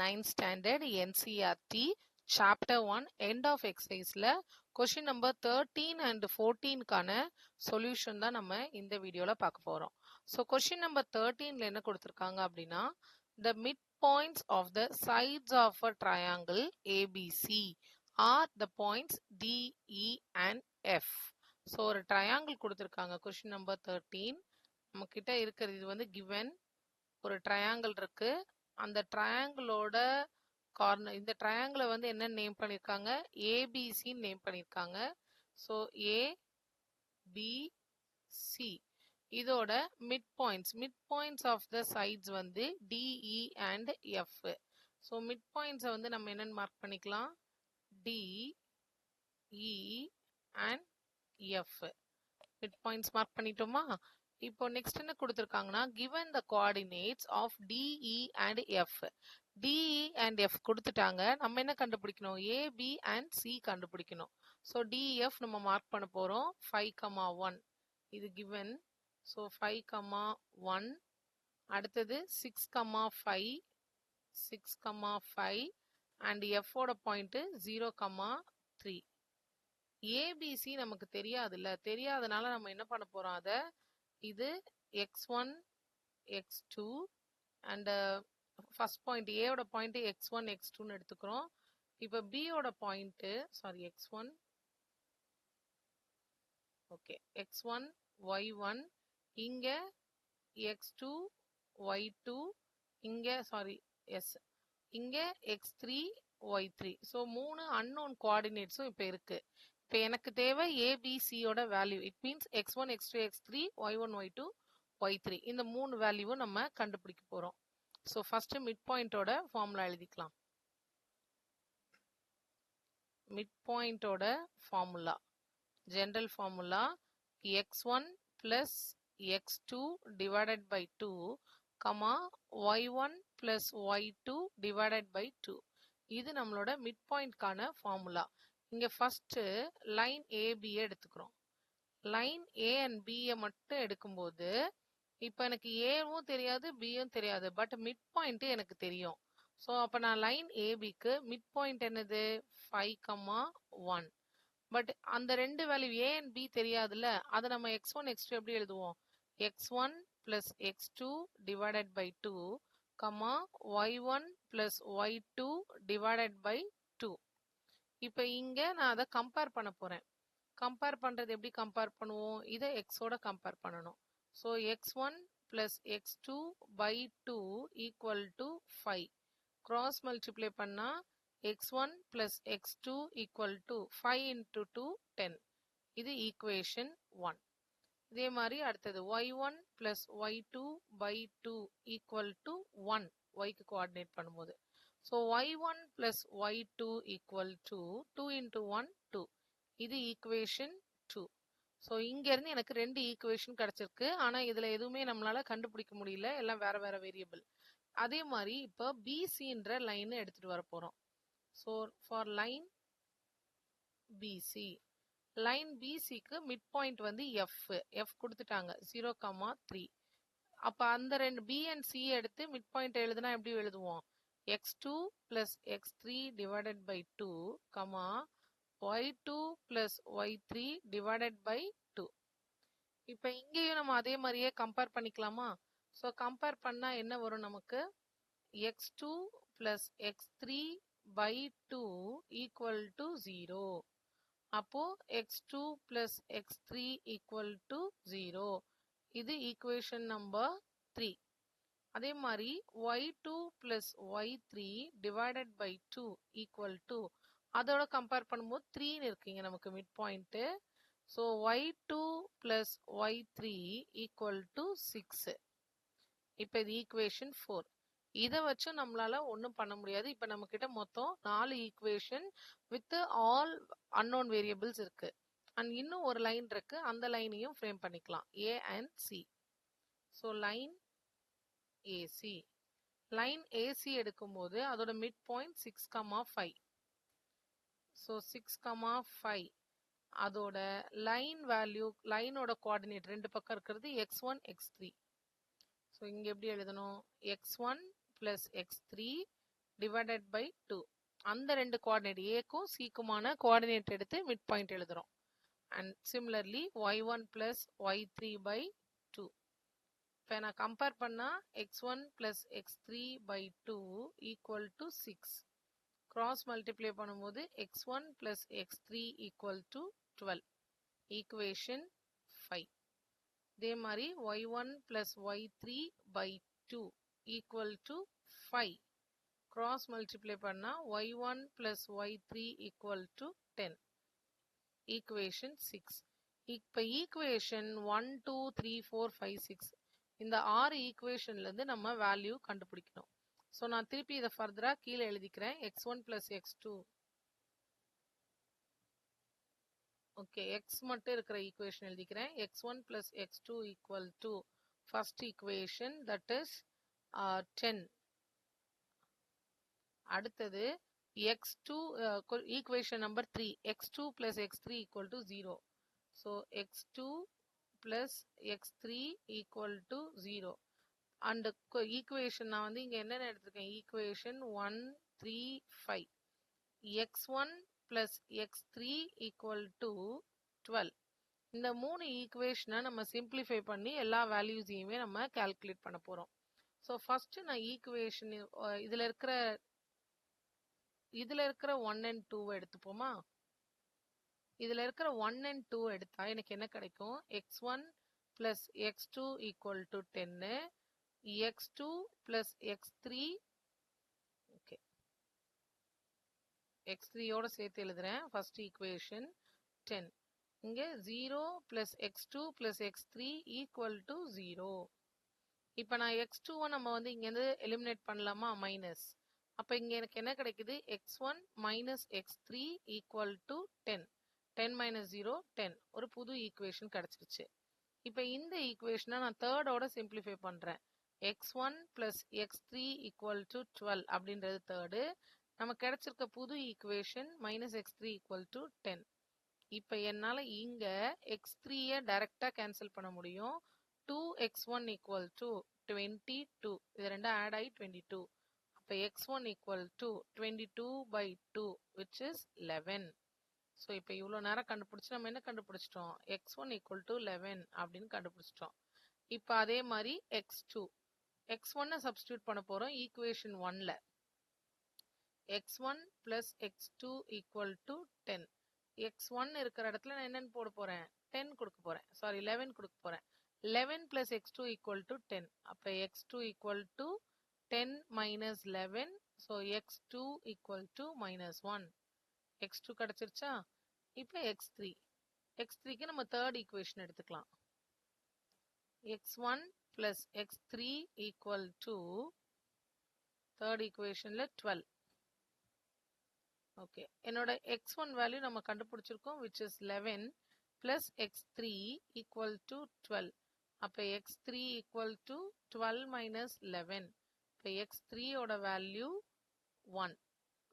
9th standard NCERT chapter 1 end of exerciseல question number 13 and 14 கான solution தான் நம்ம இந்த வீடியோல பார்க்க போறோம். So question number 13ல என்ன கொடுத்திருக்காங்க அப்படின்னா the midpoints of the sides of a triangle ABC are the points D, E and F. So ஒரு triangle கொடுத்திருக்காங்க question number 13. நம்ம கிட்ட இருக்கிறது இது வந்து given ஒரு triangle இருக்கு. அந்த ட்ரையாங்கிளோட கார்னர் இந்த ட்ரையாங்கிளை வந்து என்ன நேம் பண்ணியிருக்காங்க ஏபிசி நேம் பண்ணியிருக்காங்க. ஸோ ஏபிசி இதோட mid points of the sides வந்து D E and F. So mid பாயிண்ட்ஸை வந்து நம்ம என்னன்னு மார்க் பண்ணிக்கலாம் D E and F. Mid points mark பண்ணிட்டோமா? இப்போ நெக்ஸ்ட் என்ன கொடுத்திருக்காங்கன்னா given the coordinates of DE and F. DE and F கொடுத்துட்டாங்க. நம்ம என்ன கண்டுபிடிக்கணும் A, B and C கண்டுபிடிக்கணும். ஸோ DEF நம்ம மார்க் பண்ண போறோம் 5,1 இது given. ஸோ 5,1 அடுத்தது 6,5 6,5 and F ஓட பாயிண்ட் 0,3. ABC நமக்கு தெரியாதுல்ல, தெரியாதனால நம்ம என்ன பண்ண போறோம் அதை இது x1 x2 and first point A ஓட பாயிண்ட் x1 x2ன்னு எடுத்துக்கிறோம். இப்போ B ஓட point x1 okay x1 y1 இங்க x2 y2 இங்க இங்க x3 y3. ஸோ 3 அன்னோன் கோஆர்டினேட்ஸும் இப்போ இருக்கு. இப்போ எனக்கு தேவை ஏபிசியோட value. It means x1 x2 x3 y1 y2 y3 இந்த 3 வேல்யூவும் நம்ம கண்டுபிடிக்க போறோம். ஸோ ஃபர்ஸ்ட் மிட் பாயிண்டோட ஃபார்முலா எழுதிக்கலாம். மிட் பாயிண்டோட formula general formula x1 plus x2 divided by 2 comma y1 plus y2 divided by 2. இது நம்மளோட மிட் பாயிண்ட்கான ஃபார்முலா. இங்க ஃபர்ஸ்ட் லைன் ஏபியை எடுத்துக்கிறோம். லைன் ஏ அண்ட் பியை மட்டும் எடுக்கும்போது இப்போ எனக்கு ஏவும் தெரியாது பியும் தெரியாது, பட் மிட் பாயிண்ட் எனக்கு தெரியும். ஸோ அப்போ நான் லைன் ஏபிக்கு மிட் பாயிண்ட் என்னது 5,1. பட் அந்த ரெண்டு வேல்யூ ஏ அண்ட் பி தெரியாதுல்ல, அதை நம்ம x1 x2 எப்படி எழுதுவோம் x1 plus x2 divided by 2 comma y1 plus y2 divided by 2. இப்போ இங்க நான் அதை கம்பேர் பண்ண போறேன். கம்பேர் பண்றது எப்படி கம்பேர் பண்ணுவோம், இதை எக்ஸோட கம்பேர் பண்ணணும். So x1 plus x2 by 2 equal to 5. Cross multiply பண்ணா x1 plus x2 equal to 5 into 2 10. இது ஈக்குவேஷன் 1. இதே மாதிரி அடுத்தது y1 plus y2 by 2 equal to 1 yக்கு கோஆர்டினேட் பண்ணும்போது. So y1 plus y2 equal to 2 into 1 2. இது equation 2. So இங்க இருந்து எனக்கு ரெண்டு ஈக்குவேஷன் கிடைச்சிருக்கு. ஆனா இதுல எதுவுமே நம்மளால கண்டுபிடிக்க முடியல, எல்லாம் வேற வேற வேரியபிள். அதே மாதிரி இப்போ பிசின்ற லைன் எடுத்துட்டு வர போறோம். So for line BC, line பிசிக்கு மிட் பாயிண்ட் வந்து எஃப் கொடுத்துட்டாங்க 0,3. அப்ப அந்த ரெண்டு பி அண்ட் சி எடுத்து மிட் பாயிண்ட் எழுதுனா எப்படி எழுதுவோம் x2 plus x3 divided by 2 comma y2 plus y3 divided by 2. இப்போ இங்கேயும் நம்ம அதே மாதிரியே கம்பேர் பண்ணிக்கலாமா? ஸோ கம்பேர் பண்ணா என்ன வரும் நமக்கு x2 plus x3 by 2 equal to 0. அப்போ x2 plus x3 equal to 0. இது ஈக்குவேஷன் நம்பர் 3. அதே மாதிரி y2 plus y3 divided by 2 equal to அதோட கம்பேர் பண்ணும்போது 3ன்னு இருக்குங்க நமக்கு mid point. So y2 plus y3 equal to 6. இப்போ இது ஈக்குவேஷன் 4. இதை வச்சு நம்மளால ஒன்றும் பண்ண முடியாது. இப்போ நம்ம கிட்ட மொத்தம் 4 equation with all unknown variables இருக்கு. அண்ட் இன்னும் ஒரு லைன் இருக்கு, அந்த லைனையும் ஃப்ரேம் பண்ணிக்கலாம் A and C. So line AC, line AC எடுக்கும்போது அதோட மிட் பாயிண்ட் 6,5. ஸோ 6,5 அதோட லைன் வேல்யூ, லைனோட கோஆர்டினேட் ரெண்டு பக்கம் இருக்கிறது x1 x3. ஸோ இங்க எப்படி எழுதணும் x1 plus x3 divided by 2. அந்த ரெண்டு கோஆர்டினேட் ஏக்கும் சிக்குமான கோஆர்டினேட் எடுத்து மிட் பாயிண்ட் எழுதுறோம். And similarly y1 plus y3 by 2. இப்போ நான் கம்பேர் பண்ணா x1 plus x3 by 2 equal to 6. Cross multiply பண்ணும்போது x1 plus x3 equal to 12. Equation 5. இதே மாதிரி y1 plus y3 by 2 equal to 5. Cross multiply பண்ணா y1 plus y3 equal to 10. Equation 6. இப்போ equation 1 2 3 4 5 6 இந்த 6 ஈக்குவேஷன்ல இருந்து நம்ம வேல்யூ கண்டுபிடிக்கணும். ஸோ நான் திருப்பி இதை ஃபர்தரா கீழே எழுதிக்கிறேன். x1 plus x2. Okay, x மட்டும் இருக்கிற ஈக்குவேஷன் எழுதிக்கிறேன். x1 plus x2 equal to first equation, that is 10. அடுத்தது x2 equation number 3, x2 plus x3 equal to 0. So x2 plus x3 equal to 0. And equation நான் வந்து இங்க என்னென்ன எடுத்திருக்கேன், equation 1 3 5. x1 plus x3 equal to 12. இந்த மூணு ஈக்குவேஷனை நம்ம சிம்பிளிஃபை பண்ணி எல்லா வேல்யூஸையுமே நம்ம கால்குலேட் பண்ண போறோம். ஸோ ஃபர்ஸ்ட் நான் ஈக்குவேஷன் இதுல இருக்கிற 1 and 2 எடுத்துப்போமா. இதுல இருக்கிற 1 and 2 எடுத்தா எனக்கு என்ன கிடைக்கும், x1 plus x2 equal to 10, x2 plus x3, okay x3 ஓட சேர்த்து எழுதுறேன். First equation 10. இங்க 0 plus x2 plus x3 equal to 0. இப்போ நான் x2 நம்ம வந்து இங்க இருந்து எலிமினேட் பண்ணலாமா, மைனஸ். அப்ப இங்க எனக்கு என்ன கிடைக்குது, x1 minus x3 equal to 10. 10 minus 0 10. ஒரு புது ஈக்குவேஷன் கிடைச்சிருச்சு. இப்போ இந்த ஈக்குவேஷனை நான் தேர்டோட சிம்பிளிஃபை பண்றேன். x1 plus x3 equal to 12 அப்படின்றது தேர்டு. நமக்கு கிடைச்சிருக்க புது equation minus x3 equal to 10. இப்போ என்னால இங்க x3 டைரக்டா கேன்சல் பண்ண முடியும். 2x1 equal to 22. இது ரெண்டும் ஆட் ஆகி 22. அப்போ x1 equal to 22 by 2 which is 11. So இப்போ இவ்வளோ நேரம் கண்டுபிடிச்சு நம்ம என்ன கண்டுபிடிச்சிட்டோம், x1 equal to 11 அப்படின்னு கண்டுபிடிச்சிட்டோம். இப்போ அதே மாதிரி x2, x1 சப்ஸ்டியூட் பண்ண போறோம் equation 1ல. x1 plus x2 equal to 10. x1 இருக்கிற இடத்துல நான் என்னன்னு போட போறேன், 10 கொடுக்க போறேன். சாரி 11 கொடுக்க போறேன். 11 plus x2 equal to 10. அப்ப x2 equal to 10 minus 11. So x2 equal to minus 1. x2 கிடைச்சிருச்சா. இப்ப x3. x3க்கு நம்ம தேர்ட் ஈக்குவேஷன் எடுத்துக்கலாம். x1 plus x3 equal to third ஈக்குவேஷன்ல 12. ஓகே, என்னோட x1 வேல்யூ நம்ம கண்டுபிடிச்சிருக்கோம் which is 11 plus x3 equal to 12. அப்ப x3 equal to 12 minus 11. இப்ப x3 ஓட வேல்யூ 1.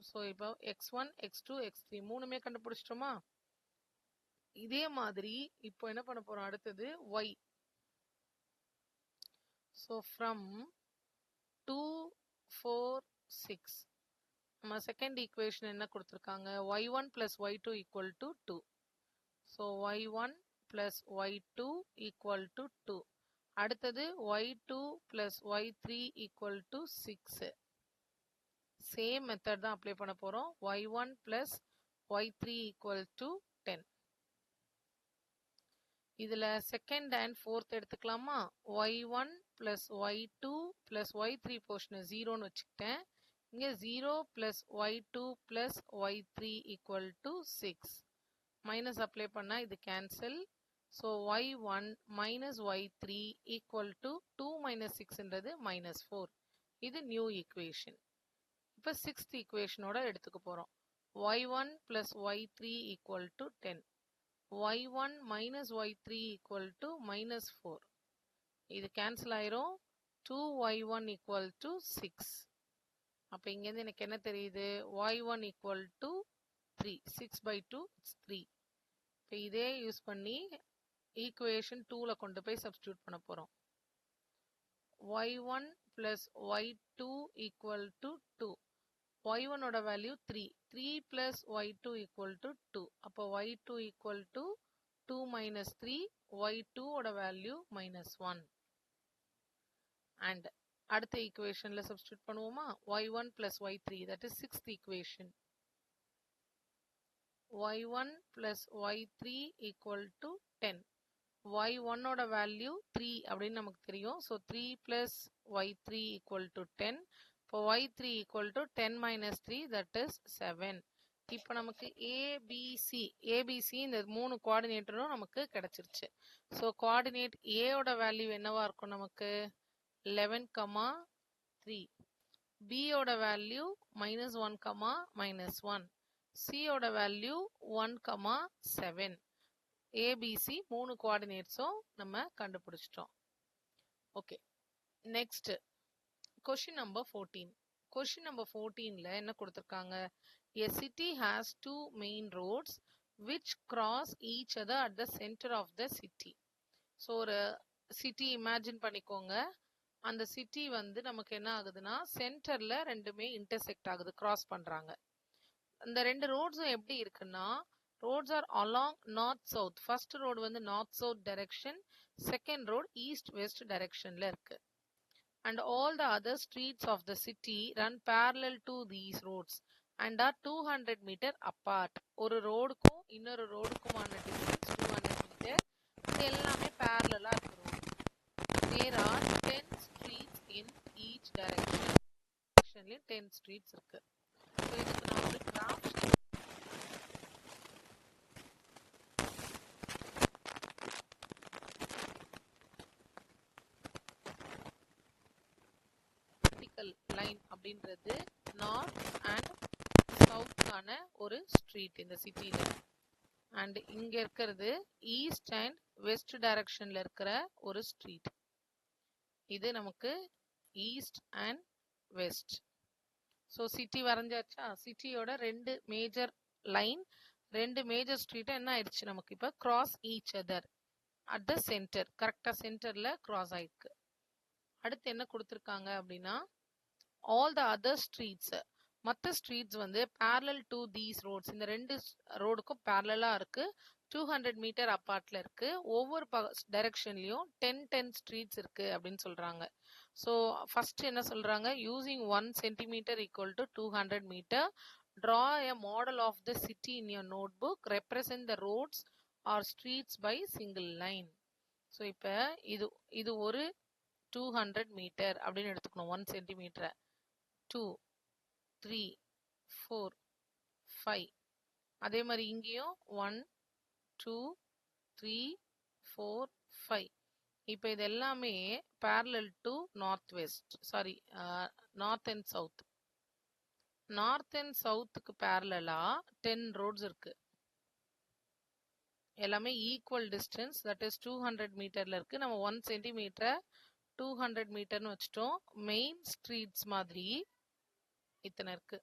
ஸோ இப்போ x1 x2 x3 மூணுமே கண்டுபிடிச்சிட்டோமா. இதே மாதிரி இப்போ என்ன பண்ண போறோம், அடுத்தது y. ஸோ ஃப்ரம் 2 4 6 நம்ம செகண்ட் ஈக்குவேஷன் என்ன கொடுத்துருக்காங்க, y1 plus y2 equal to 2. So y1 plus y2 equal to 2. அடுத்தது y2 plus y3 equal to 6. Same method தான் அப்ளை பண்ண போறோம். y1 plus y3 equal to 10. இதுல செகண்ட் அண்ட் ஃபோர்த் எடுத்துக்கலாமா. y1 plus y2 plus y3 portion 0ன்னு வச்சுக்கிட்டேன். இங்க 0 plus y2 plus y3 equal to 6. Minus apply பண்ணா இது cancel. So y1 minus y3 equal to 2 minus 6ன்றது minus 4. இது new equation. இப்போ sixth ஈக்குவேஷனோட எடுத்துக்க போறோம். y1 plus y3 equal to 10. y1 minus y3 equal to minus 4. இது cancel ஆயிரும். 2y1 equal to 6. அப்ப இங்கேருந்து எனக்கு என்ன தெரியுது, y1 equal to 3. 6 by 2 it's 3. இப்போ இதே யூஸ் பண்ணி ஈக்குவேஷன் 2ல கொண்டு போய் சப்ஸ்டியூட் பண்ண போறோம். y1 plus y2 equal to 2. y1 ஓட value 3. 3 plus y2 equal to 2. அப்போ y2 equal to 2 minus 3. y2 ஓட வேல்யூ -1. And அடுத்த ஈக்குவேஷன்ல சப்ஸ்டிட்யூட் பண்ணுவோமா? y1 plus y3, that is 6th equation. y1 plus y3 equal to 10. y1 ஓட value 3 அப்படின்னு நமக்கு தெரியும். So 3 plus y3 equal to 10. இப்போ y3 equal to 10 minus 3, that is 7. இப்போ நமக்கு ABC இந்த 3 கோஆர்டினேட்டரும் நமக்கு கிடைச்சிருச்சு. ஸோ கோஆர்டினேட் A ஓட வேல்யூ என்னவா இருக்கும் நமக்கு? 11,3. B ஓட வேல்யூ -1, -1. C ஓட வேல்யூ 1,7. ABC 3 கோஆர்டினேட்ஸும் நம்ம கண்டுபிடிச்சிட்டோம். Okay, next question number 14. Question number 14ல என்ன கொடுத்திருக்காங்க? A city has two main roads which cross each other at the center of the city. So ஒரு சிட்டி இமேஜின் பண்ணிக்கோங்க. அந்த சிட்டி வந்து நமக்கு என்ன ஆகுதுன்னா சென்டர்ல ரெண்டுமே இன்டர்செக்ட் ஆகுது, கிராஸ் பண்றாங்க. இந்த ரெண்டு ரோட்ஸும் எப்படி இருக்குன்னா, roads are along north south. first road வந்து north south direction, second road east west directionல இருக்கு. And all the other streets of the city run parallel to these roads and are 200 meter apart. ஒரு ரோடுக்கும் இன்னொரு ரோடுக்குமான distance 200 metre. இது எல்லாமே parallel-ஆ இருக்கு road. There are 10 streets in each direction. directionல 10 streets இருக்கு. So இதுக்கு நான் ஒரு graph லைன் அப்படின்றது நார்த் அண்ட் சவுத்துக்கான ஒரு ஸ்ட்ரீட் இந்த சிட்டில. அண்ட் இங்க இருக்கிறது ஈஸ்ட் அண்ட் வெஸ்ட் டைரக்ஷன்ல இருக்கிற ஒரு ஸ்ட்ரீட். இது நமக்கு east and west. So city வரைஞ்சாச்சா? சிட்டியோட ரெண்டு மேஜர் லைன், ரெண்டு மேஜர் ஸ்ட்ரீட் என்ன ஆயிடுச்சு நமக்கு இப்போ cross each other at the centre. கரெக்டா சென்டர்ல கிராஸ் ஆயிருக்கு. அடுத்து என்ன கொடுத்துருக்காங்க அப்படின்னா, all the other streets, மற்ற ஸ்ட்ரீட்ஸ் வந்து parallel to these roads, இந்த ரெண்டு ரோடுக்கும் parallel-ஆ இருக்கு, 200 மீட்டர் அப்பார்ட்ல இருக்கு. ஒவ்வொரு டைரக்ஷன்லயும் 10 ஸ்ட்ரீட்ஸ் இருக்கு அப்படின்னு சொல்றாங்க. ஸோ ஃபர்ஸ்ட் என்ன சொல்றாங்க? Using 1 centimetre equal to 200 metre, draw a model of the city in your notebook, represent the roads or streets by single line. So இப்போ இது ஒரு 200 மீட்டர் அப்படின்னு எடுத்துக்கணும். 1 சென்டிமீட்டர். 2, 3, 4, 5. அதே மாதிரி இங்கேயும் 1, 2, 3, 4, 5. இப்போ இது எல்லாமே parallel to north west, sorry north and south. north and southக்கு parallel-ஆ 10 roads இருக்கு. எல்லாமே ஈக்குவல் டிஸ்டன்ஸ், தட் இஸ் 200 மீட்டர்ல இருக்கு. நம்ம 1 சென்டிமீட்டர் 200 மீட்டர்னு வச்சுட்டோம். மெயின் ஸ்ட்ரீட்ஸ் மாதிரி இத்தனை இருக்கு.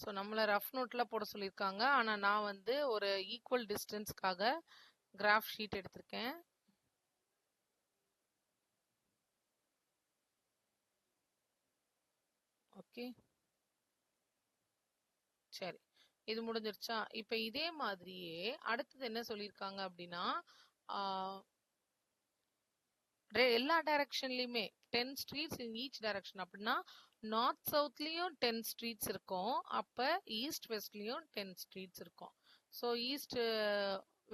ஸோ நம்மள ரஃப் நோட்ல போட சொல்லியிருக்காங்க. ஆனா நான் வந்து ஒரு ஈக்குவல் டிஸ்டன்ஸ்க்காக கிராஃப் ஷீட் எடுத்திருக்கேன். ஓகே, சரி, இது முடிஞ்சிருச்சா? இப்ப இதே மாதிரியே அடுத்தது என்ன சொல்லியிருக்காங்க அப்படின்னா, எல்லா டைரக்ஷன்லயுமே 10 ஸ்ட்ரீட்ஸ் இன் ஈச் டைரக்ஷன். அப்படின்னா நார்த் சவுத்லயும் 10 ஸ்ட்ரீட்ஸ் இருக்கும், அப்ப ஈஸ்ட் வெஸ்ட்லயும் 10 ஸ்ட்ரீட்ஸ் இருக்கும். ஸோ ஈஸ்ட்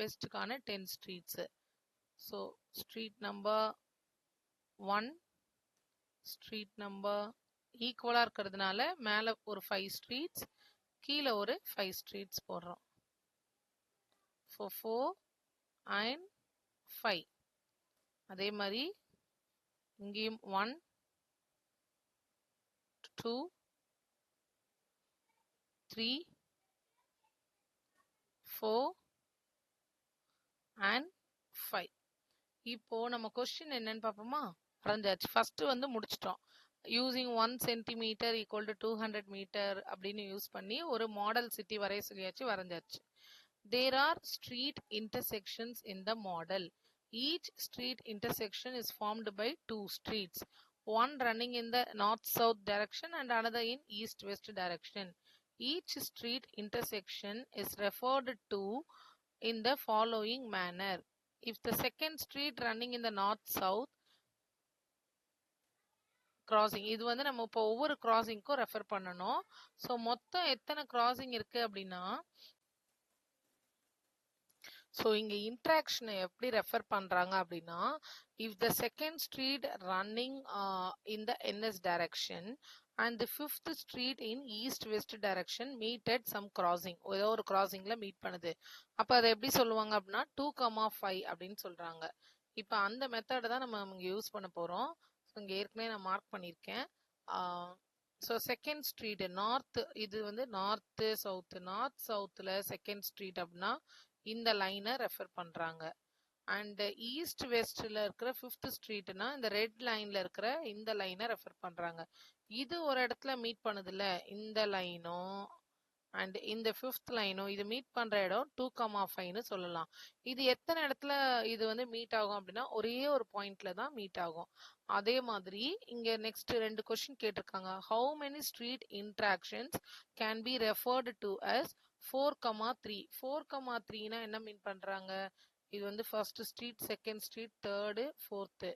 வெஸ்டுக்கான 10 streets. So street number 1, street number ஈக்குவலா இருக்கிறதுனால மேல ஒரு 5 ஸ்ட்ரீட்ஸ், கீழே ஒரு 5 ஸ்ட்ரீட்ஸ் போடுறோம். 4 and 5. அதே மாதிரி இங்கேயும் 1, 2, 3, 4 and 5. இப்போ நம்ம கொஸ்டின் என்னன்னு பார்ப்போமா? வரைஞ்சாச்சு. ஃபர்ஸ்ட் வந்து முடிச்சிட்டோம். Using 1 centimetre equal to 200 metre அப்படின்னு யூஸ் பண்ணி ஒரு மாடல் சிட்டி வரைய சொல்லியாச்சு, வரைஞ்சாச்சு. There are street intersections in the model. Each street intersection is formed by 2 streets. one running in the north-south direction and another in east-west direction. Each street intersection is referred to in the following manner. If the second street running in the north-south crossing, இது வந்து நம்ம இப்போ ஒவ்வொரு கிராசிங்க்கும் refer பண்ணணும். So மொத்தம் எத்தனை crossing இருக்கு அப்படின்னா, ஸோ இங்க இன்ட்ராக்ஷனை எப்படி ரெஃபர் பண்றாங்க அப்படின்னா, if the second street running in the NS direction and the fifth street in east west direction meet at some crossing, ஏதோ ஒரு கிராசிங்ல மீட் பண்ணுது. அப்ப அதை எப்படி சொல்லுவாங்க அப்படின்னா 2,5 அப்படின்னு சொல்றாங்க. இப்ப அந்த மெத்தடை தான் நம்ம இங்க யூஸ் பண்ண போறோம். இங்க ஏற்கனவே நான் மார்க் பண்ணியிருக்கேன். ஸோ செகண்ட் ஸ்ட்ரீட் நார்த், இது வந்து நார்த்து சவுத்து, நார்த் சவுத்துல செகண்ட் ஸ்ட்ரீட் அப்படின்னா இந்த லைனை ரெஃபர் பண்றாங்க. அண்ட் ஈஸ்ட் வெஸ்ட்ல இருக்கிற ஃபிஃப்த் ஸ்ட்ரீட்னா இந்த ரெட் லைன்ல இருக்கிற இந்த லைனை ரெஃபர் பண்றாங்க. இது ஒரு இடத்துல மீட் பண்ணுதுல, இந்த லைனும் அண்ட் இந்த ஃபிஃப்த் லைனும் இது மீட் பண்ற இடம் 2,5ன்னு சொல்லலாம். இது எத்தனை இடத்துல இது வந்து மீட் ஆகும் அப்படின்னா ஒரே ஒரு பாயிண்ட்ல தான் மீட் ஆகும். அதே மாதிரி இங்க நெக்ஸ்ட் 2 கொஸ்டின் கேட்டிருக்காங்க. How many street interactions can be referred to us 4,3. 4,3னா என்ன மீன் பண்றாங்க? இது வந்து first street, second street, third, fourth.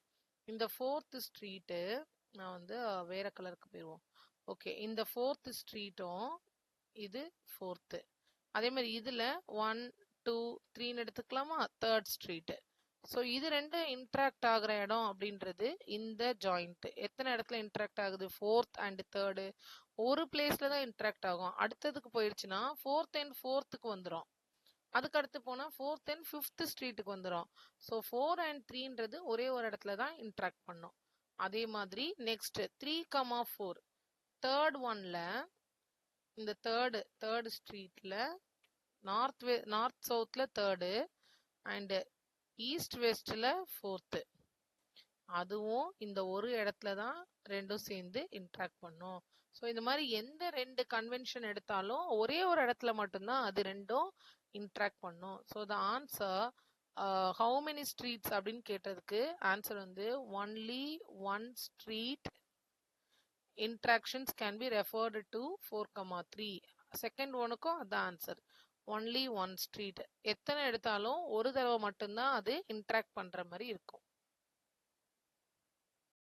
இந்த ஃபோர்த் ஸ்ட்ரீட்டு நான் வந்து வேற கலருக்கு போயிடுவோம். ஓகே, இந்த ஃபோர்த் ஸ்ட்ரீட்டும் இது ஃபோர்த்து. அதே மாதிரி இதுல 1, 2, 3ன்னு எடுத்துக்கலாமா, தேர்ட் ஸ்ட்ரீட். ஸோ இது ரெண்டு இன்ட்ராக்ட் ஆகுற இடம் அப்படின்றது இந்த ஜாயிண்ட். எத்தனை இடத்துல இன்ட்ராக்ட் ஆகுது? ஃபோர்த் அண்ட் தேர்டு ஒரு பிளேஸ்ல தான் இன்ட்ராக்ட் ஆகும். அடுத்ததுக்கு போயிடுச்சுன்னா ஃபோர்த் அண்ட் ஃபோர்த்துக்கு வந்துடும். அதுக்கு அடுத்து போனா ஃபோர்த் அண்ட் ஃபிஃப்த் ஸ்ட்ரீட்டுக்கு வந்துடும். ஸோ 4 and 3ன்றது ஒரே ஒரு இடத்துல தான் இன்ட்ராக்ட் பண்ணும். அதே மாதிரி நெக்ஸ்ட் 3,4 தேர்ட் ஒன்ல இந்த தேர்டு ஸ்ட்ரீட்ல நார்த் சவுத்ல தேர்டு அண்ட் ஈஸ்ட் வெஸ்ட்ல ஃபோர்த்து. அதுவும் இந்த ஒரு இடத்துல தான் ரெண்டும் சேர்ந்து இன்ட்ராக்ட் பண்ணும். ஸோ இந்த மாதிரி எந்த 2 கன்வென்ஷன் எடுத்தாலும் ஒரே ஒரு இடத்துல மட்டும்தான் அது ரெண்டும் இன்ட்ராக்ட் பண்ணும். So the answer how many streets அப்படின்னு கேட்டதுக்கு ஆன்சர் வந்து only one street interactions can be referred to 4,3. Second ஒனுக்கும் அதான் ஆன்சர். Only one street. எத்தனை எடுத்தாலும் ஒரு தடவை மட்டும்தான் அது இன்ட்ராக்ட் பண்ற மாதிரி இருக்கும்.